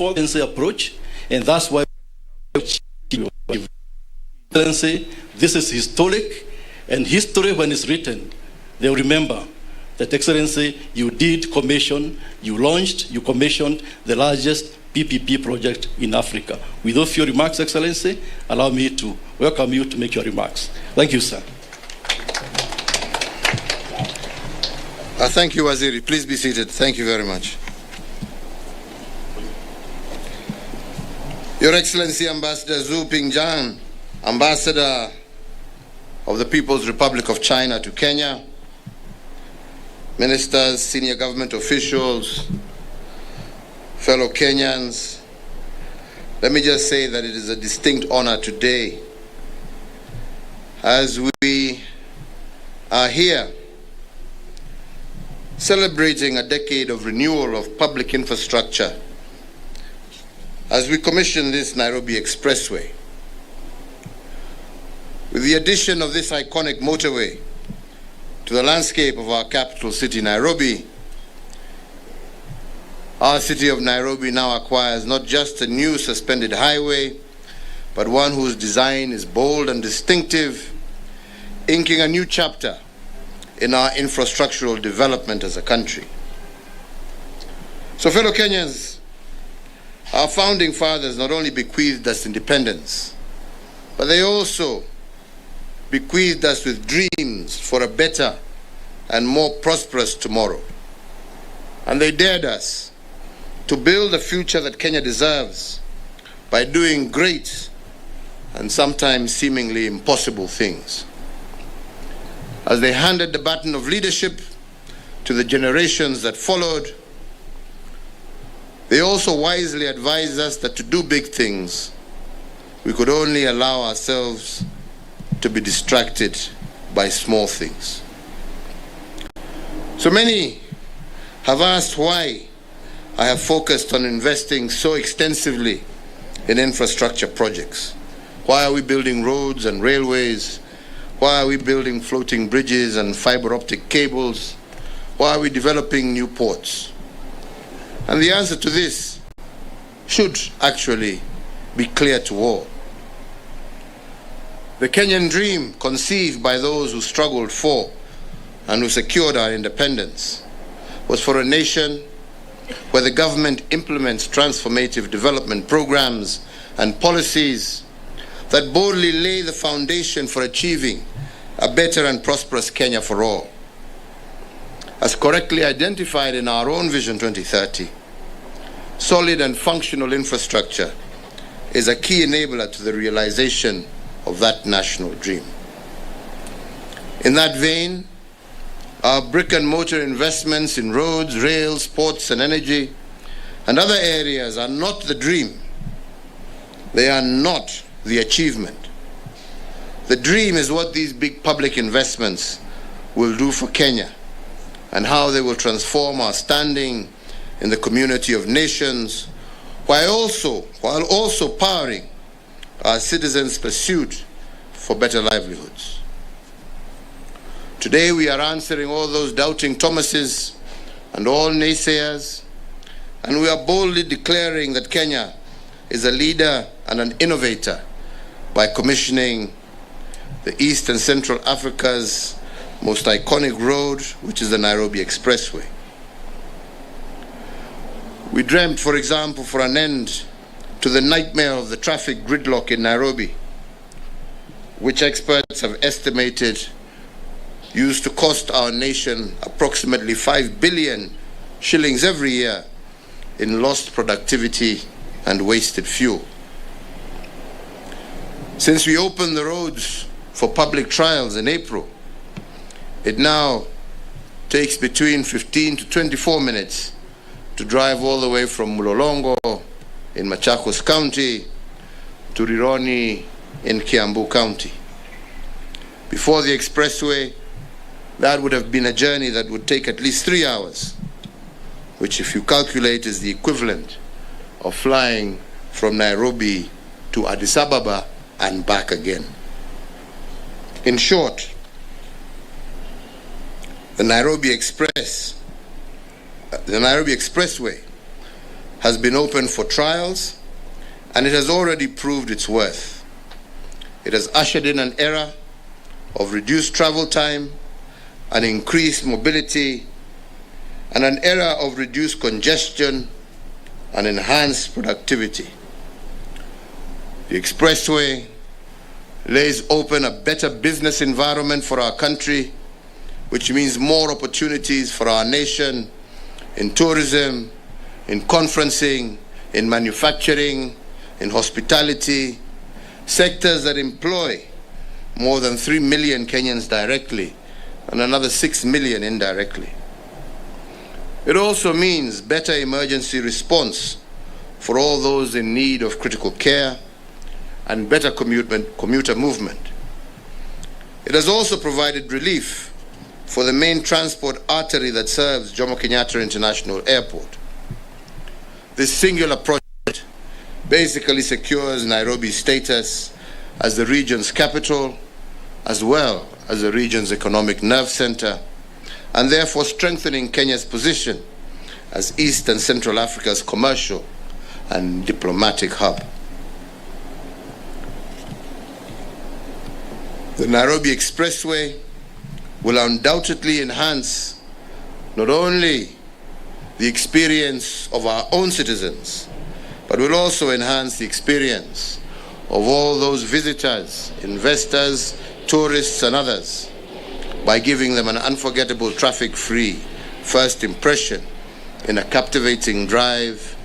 policy approach, and that's why this is historic, and history, when it's written, they'll remember that, Excellency, you did commission, you launched, you commissioned the largest PPP project in Africa. With those few remarks, Excellency, allow me to welcome you to make your remarks. Thank you, sir. Thank you, Waziri. Please be seated. Thank you very much. Your Excellency, Ambassador Zhu Pingjian, Ambassador of the People's Republic of China to Kenya, ministers, senior government officials, fellow Kenyans, let me just say that it is a distinct honor today as we are here celebrating a decade of renewal of public infrastructure as we commission this Nairobi Expressway. With the addition of this iconic motorway to the landscape of our capital city, Nairobi, our city of Nairobi now acquires not just a new suspended highway, but one whose design is bold and distinctive, inking a new chapter in our infrastructural development as a country. So, fellow Kenyans, our founding fathers not only bequeathed us independence, but they also bequeathed us with dreams for a better and more prosperous tomorrow. And they dared us to build a future that Kenya deserves by doing great and sometimes seemingly impossible things. As they handed the baton of leadership to the generations that followed, they also wisely advised us that to do big things, we could only allow ourselves to be distracted by small things. So many have asked why I have focused on investing so extensively in infrastructure projects. Why are we building roads and railways? Why are we building floating bridges and fiber optic cables? Why are we developing new ports? And the answer to this should actually be clear to all. The Kenyan dream, conceived by those who struggled for and who secured our independence, was for a nation where the government implements transformative development programs and policies that boldly lay the foundation for achieving a better and prosperous Kenya for all. As correctly identified in our own Vision 2030, solid and functional infrastructure is a key enabler to the realization of that national dream. In that vein, our brick and mortar investments in roads, rails, ports and energy and other areas are not the dream. They are not the achievement. The dream is what these big public investments will do for Kenya and how they will transform our standing in the community of nations while also powering our citizens' pursuit for better livelihoods. Today we are answering all those doubting Thomases and all naysayers, and we are boldly declaring that Kenya is a leader and an innovator by commissioning the East and Central Africa's most iconic road, which is the Nairobi Expressway. We dreamt, for example, for an end to the nightmare of the traffic gridlock in Nairobi, which experts have estimated used to cost our nation approximately 5 billion shillings every year in lost productivity and wasted fuel. Since we opened the roads for public trials in April, it now takes between 15 to 24 minutes to drive all the way from Mulolongo in Machakos County to Rironi in Kiambu County. Before the expressway, that would have been a journey that would take at least 3 hours, which if you calculate is the equivalent of flying from Nairobi to Addis Ababa and back again. In short, the Nairobi Expressway has been opened for trials, and it has already proved its worth. It has ushered in an era of reduced travel time, an increased mobility, and an era of reduced congestion and enhanced productivity. The Expressway lays open a better business environment for our country, which means more opportunities for our nation in tourism, in conferencing, in manufacturing, in hospitality, sectors that employ more than 3 million Kenyans directly and another 6 million indirectly. It also means better emergency response for all those in need of critical care and better commuter movement. It has also provided relief for the main transport artery that serves Jomo Kenyatta International Airport. This singular project basically secures Nairobi's status as the region's capital, as well as the region's economic nerve center, and therefore strengthening Kenya's position as East and Central Africa's commercial and diplomatic hub. The Nairobi Expressway will undoubtedly enhance not only the experience of our own citizens, but will also enhance the experience of all those visitors, investors, tourists, and others by giving them an unforgettable traffic-free first impression in a captivating drive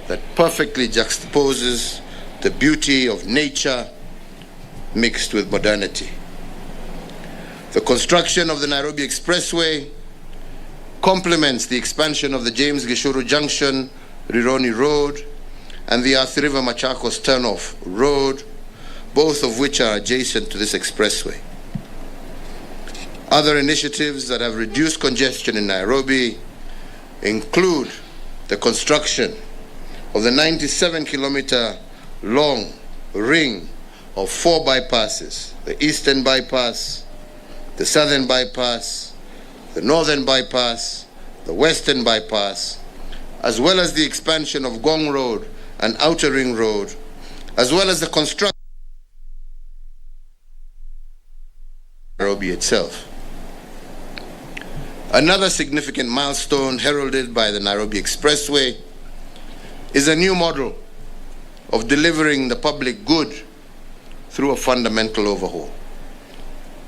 that perfectly juxtaposes the beauty of nature mixed with modernity. The construction of the Nairobi Expressway complements the expansion of the James Gishuru Junction, Rironi Road, and the Athi River Machakos Turnoff Road, both of which are adjacent to this expressway. Other initiatives that have reduced congestion in Nairobi include the construction of the 97-kilometer long ring of 4 bypasses, the Eastern Bypass, the Southern Bypass, the Northern Bypass, the Western Bypass, as well as the expansion of Gong Road and Outer Ring Road, as well as the construction of Nairobi itself. Another significant milestone heralded by the Nairobi Expressway is a new model of delivering the public good through a fundamental overhaul.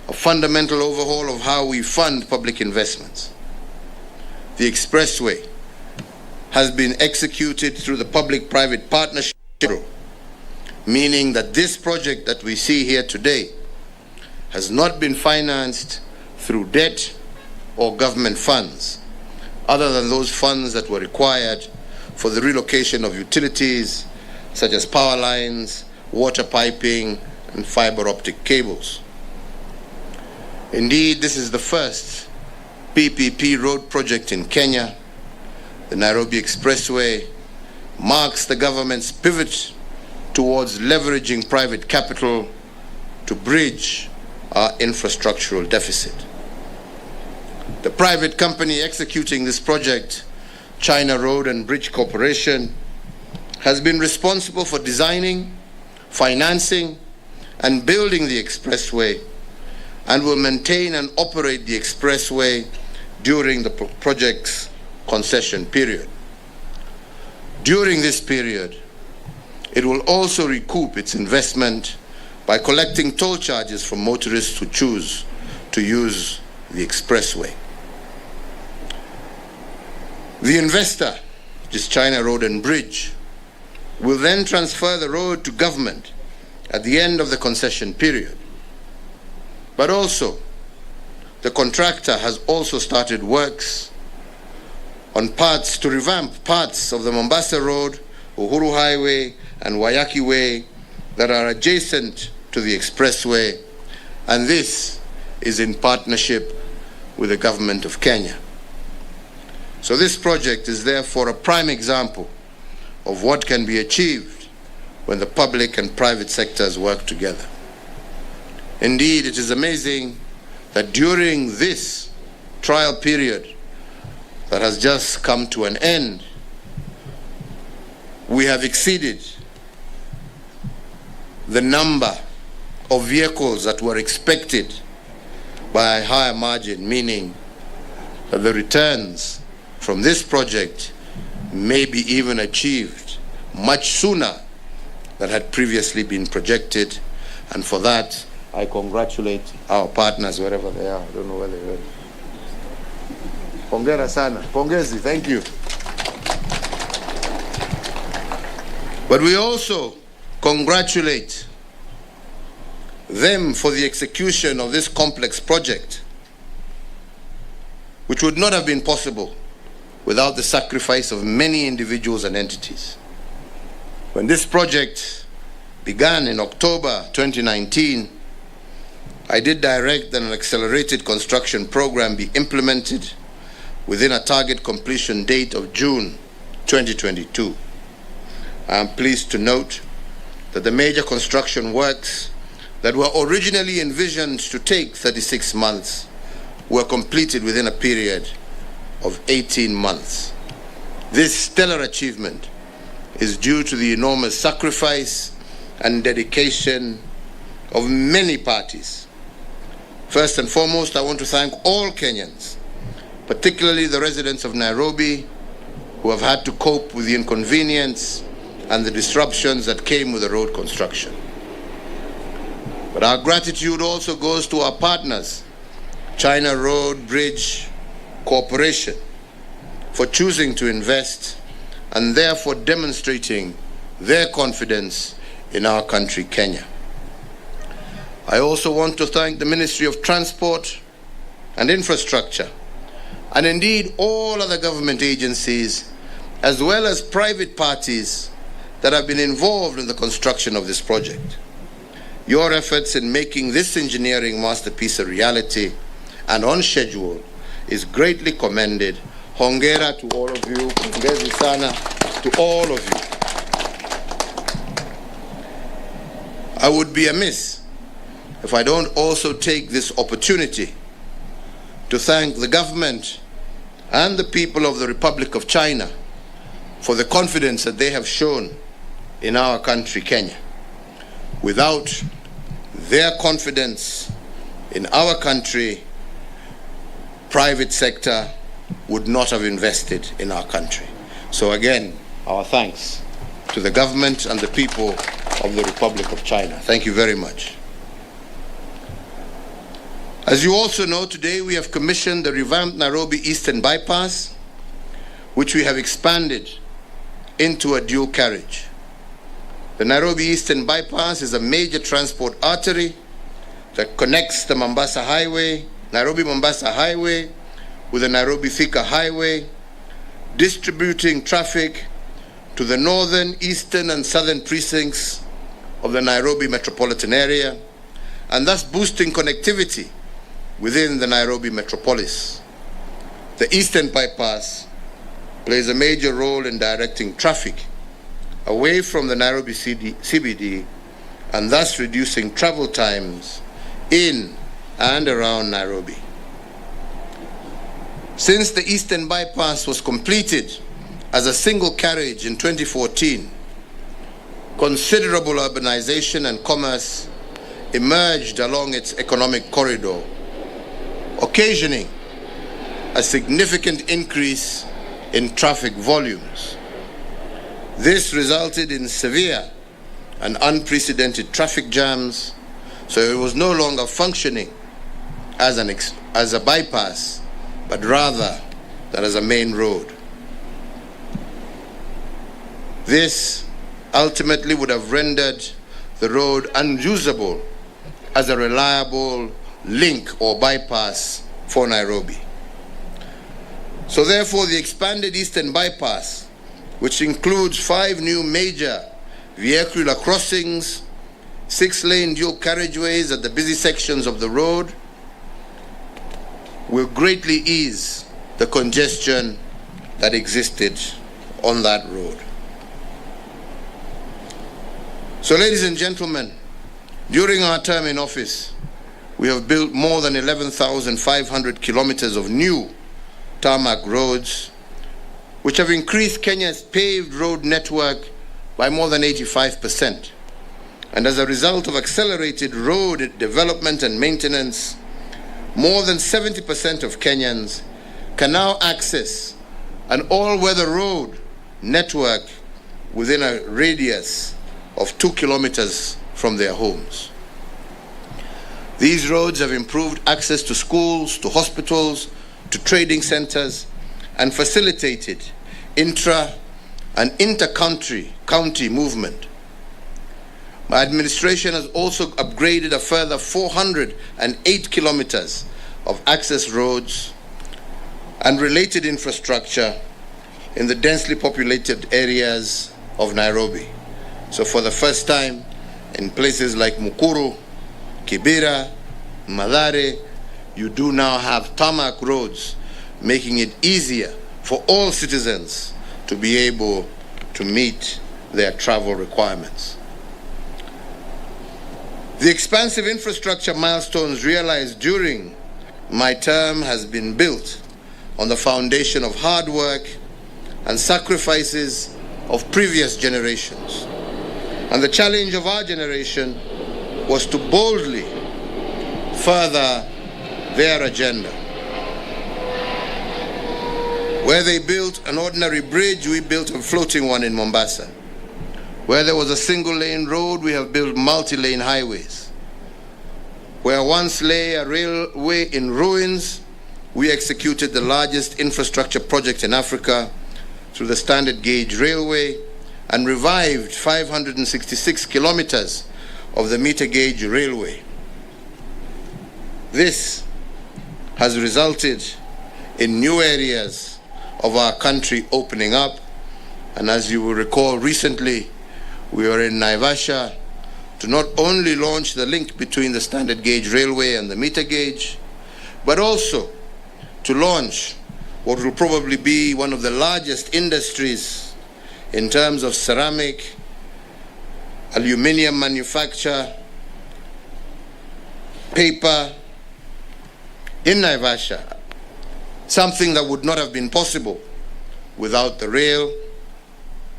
A fundamental overhaul of how we fund public investments. The Expressway has been executed through the public-private partnership model, meaning that this project that we see here today has not been financed through debt or government funds, other than those funds that were required for the relocation of utilities such as power lines, water piping, and fiber optic cables. Indeed, this is the first PPP road project in Kenya. The Nairobi Expressway marks the government's pivot towards leveraging private capital to bridge our infrastructural deficit. The private company executing this project, China Road and Bridge Corporation, has been responsible for designing, financing, and building the expressway, and will maintain and operate the expressway during the project's concession period. During this period, it will also recoup its investment by collecting toll charges from motorists who choose to use the expressway. The investor, which is China Road and Bridge, will then transfer the road to government at the end of the concession period. But also, the contractor has also started works on parts to revamp parts of the Mombasa Road, Uhuru Highway, and Wayaki Way that are adjacent to the expressway, and this is in partnership with the government of Kenya. So this project is therefore a prime example of what can be achieved when the public and private sectors work together. Indeed, it is amazing that during this trial period that has just come to an end, we have exceeded the number of vehicles that were expected by a higher margin, meaning that the returns from this project may be even achieved much sooner than had previously been projected. And for that, I congratulate our partners wherever they are. I don't know where they went. Pongera sana. Pongezi, thank you. But we also congratulate them for the execution of this complex project, which would not have been possible without the sacrifice of many individuals and entities. When this project began in October 2019, I did direct that an accelerated construction program be implemented within a target completion date of June 2022. I am pleased to note that the major construction works that were originally envisioned to take 36 months were completed within a period of 18 months. This stellar achievement is due to the enormous sacrifice and dedication of many parties. First and foremost, I want to thank all Kenyans, particularly the residents of Nairobi, who have had to cope with the inconvenience and the disruptions that came with the road construction. But our gratitude also goes to our partners, China Road Bridge Corporation, for choosing to invest and therefore demonstrating their confidence in our country, Kenya. I also want to thank the Ministry of Transport and Infrastructure, and indeed all other government agencies, as well as private parties that have been involved in the construction of this project. Your efforts in making this engineering masterpiece a reality and on schedule is greatly commended. Hongera to all of you, pongezi sana to all of you. I would be amiss if I don't also take this opportunity to thank the government and the people of the Republic of China for the confidence that they have shown in our country, Kenya. Without their confidence in our country, private sector would not have invested in our country. So again, our thanks to the government and the people of the Republic of China. Thank you very much. As you also know, today we have commissioned the revamped Nairobi Eastern Bypass, which we have expanded into a dual carriage. The Nairobi Eastern Bypass is a major transport artery that connects the Nairobi-Mombasa Highway with the Nairobi-Thika Highway, distributing traffic to the northern, eastern, and southern precincts of the Nairobi metropolitan area, and thus boosting connectivity within the Nairobi metropolis. The Eastern Bypass plays a major role in directing traffic away from the Nairobi CBD and thus reducing travel times in and around Nairobi. Since the Eastern Bypass was completed as a single carriage in 2014, considerable urbanization and commerce emerged along its economic corridor, occasioning a significant increase in traffic volumes. This resulted in severe and unprecedented traffic jams, so it was no longer functioning as a bypass, but rather that as a main road. This ultimately would have rendered the road unusable as a reliable link or bypass for Nairobi. So therefore, the expanded Eastern Bypass, which includes 5 new major vehicular crossings, 6-lane dual carriageways at the busy sections of the road, will greatly ease the congestion that existed on that road. So, ladies and gentlemen, during our term in office, we have built more than 11,500 kilometers of new tarmac roads, which have increased Kenya's paved road network by more than 85%. And as a result of accelerated road development and maintenance, more than 70% of Kenyans can now access an all-weather road network within a radius of 2 kilometers from their homes. These roads have improved access to schools, to hospitals, to trading centers, and facilitated intra- and inter-county movement. My administration has also upgraded a further 408 kilometers of access roads and related infrastructure in the densely populated areas of Nairobi. So for the first time, in places like Mukuru, Kibera, Mathare, you do now have tarmac roads, making it easier for all citizens to be able to meet their travel requirements. The expansive infrastructure milestones realized during my term has been built on the foundation of hard work and sacrifices of previous generations. And the challenge of our generation was to boldly further their agenda. Where they built an ordinary bridge, we built a floating one in Mombasa. Where there was a single-lane road, we have built multi-lane highways. Where once lay a railway in ruins, we executed the largest infrastructure project in Africa through the standard gauge railway and revived 566 kilometers of the meter gauge railway. This has resulted in new areas of our country opening up, and as you will recall, recently we were in Naivasha to not only launch the link between the standard gauge railway and the meter gauge, but also to launch what will probably be one of the largest industries in terms of ceramic, aluminium manufacture, paper in Naivasha, something that would not have been possible without the rail,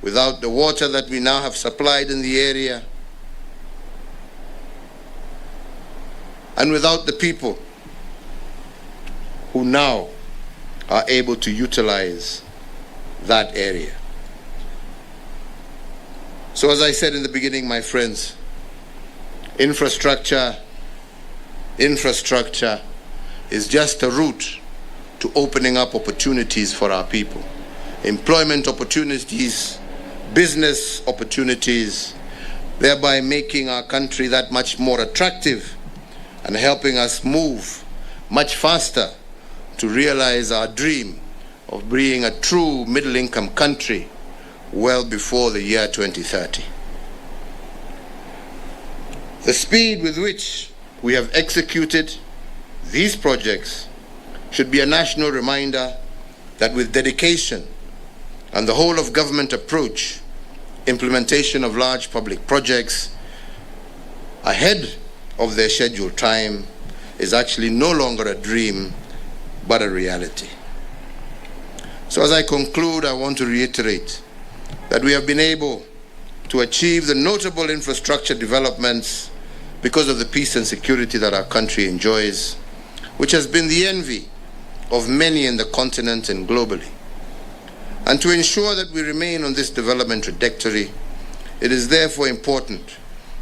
without the water that we now have supplied in the area, and without the people who now are able to utilize that area. So as I said in the beginning, my friends, infrastructure is just a route to opening up opportunities for our people. Employment opportunities, business opportunities, thereby making our country that much more attractive and helping us move much faster to realize our dream of being a true middle-income country well before the year 2030. The speed with which we have executed these projects should be a national reminder that with dedication and the whole of government approach, implementation of large public projects ahead of their scheduled time is actually no longer a dream, but a reality. So as I conclude, I want to reiterate that we have been able to achieve the notable infrastructure developments because of the peace and security that our country enjoys, which has been the envy of many in the continent and globally. And to ensure that we remain on this development trajectory, it is therefore important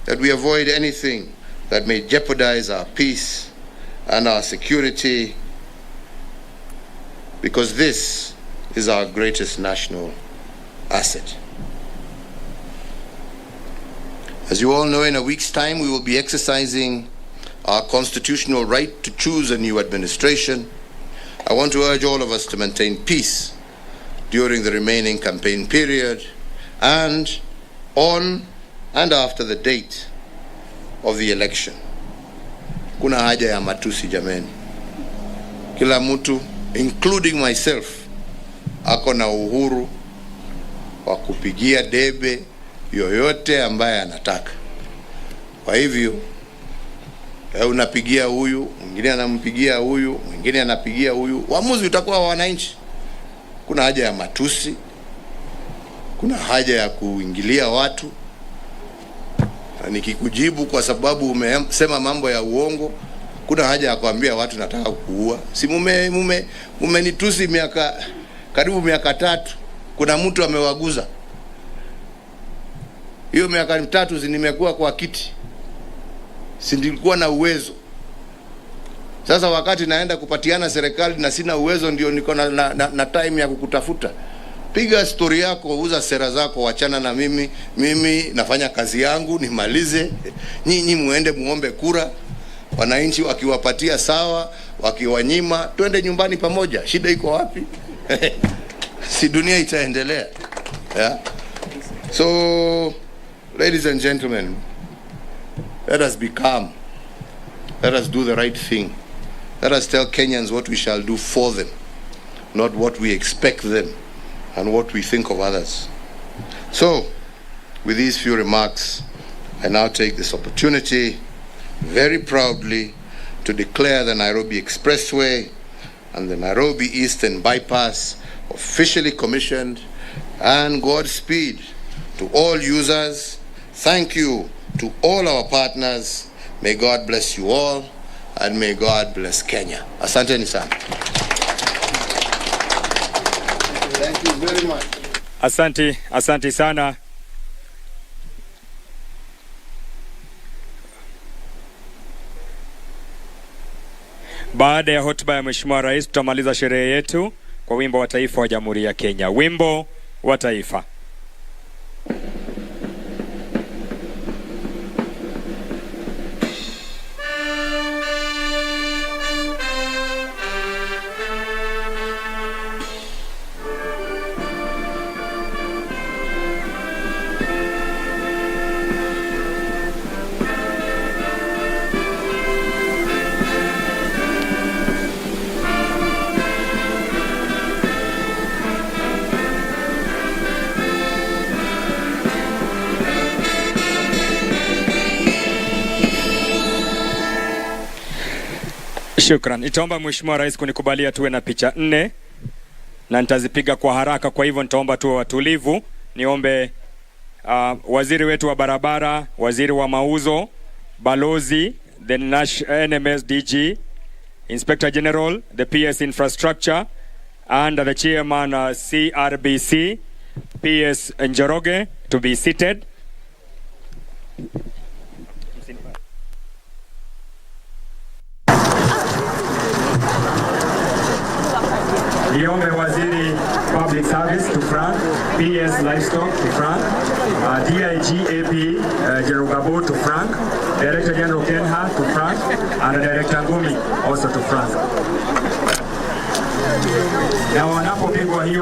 that we avoid anything that may jeopardize our peace and our security, because this is our greatest national asset. As you all know, in a week's time, we will be exercising our constitutional right to choose a new administration. I want to urge all of us to maintain peace during the remaining campaign period and on and after the date of the election. Kuna haja ya matusi jameni. Kila mtu, including myself, ako na uhuru wa kupigia debe yoyote ambaye anataka. Kwa hivyo, unapigia huyu, mwingine anampigia huyu, mwingine anapigia huyu, uamuzi utakuwa wa wananchi. Kuna haja ya matusi, Kuna haja ya kuingilia watu. Nikikujibu kwa sababu umesema mambo ya uongo, kuna haja ya kuambia watu nataka kuua. Si mumenitusi karibu miaka 3. Kuna mtu amewaguza. Hiyo miaka 3 nimekuwa kwa kiti. Si nilikuwa na uwezo. Sasa wakati naenda kupatiana serikali na sina uwezo, ndio niko na time ya kukutafuta. Piga story yako, uza sera zako, wachana na mimi. Mimi nafanya kazi yangu, nimalize. Nyinyi muende muombe kura. Wananchi wakiwapatia sawa, wakiwanyima twende nyumbani pamoja. Shida iko wapi? Si dunia itaendelea. Yeah? So, ladies and gentlemen, let us be calm. Let us do the right thing. Let us tell Kenyans what we shall do for them, not what we expect them and what we think of others. So, with these few remarks, I now take this opportunity very proudly to declare the Nairobi Expressway and the Nairobi Eastern Bypass officially commissioned, and Godspeed to all users. Thank you to all our partners. May God bless you all, and may God bless Kenya. Asanteni sana. Thank you very much. Asante sana. Baada ya hotuba ya Mheshimiwa Rais, tutamaliza sherehe yetu kwa wimbo wa taifa wa Jamhuri ya Kenya. Wimbo wa taifa. Shukran. Nitaomba Mheshimiwa Rais kunikubalia tuwe na picha 4 na nitazipiga kwa haraka, kwa hivyo nitaomba tuwe watulivu. Niombe waziri wetu wa barabara, waziri wa mauzo, balozi, the NMS DG, Inspector General, the PS Infrastructure, and the chairman CRBC, PS Njoroge, to be seated. Niombe waziri Public Service to front, PS Livestock to front, DIG AP Jerugabo to front, Director General Kenha to front, and Director Ngumi also to front. Na wanapopigwa hiyo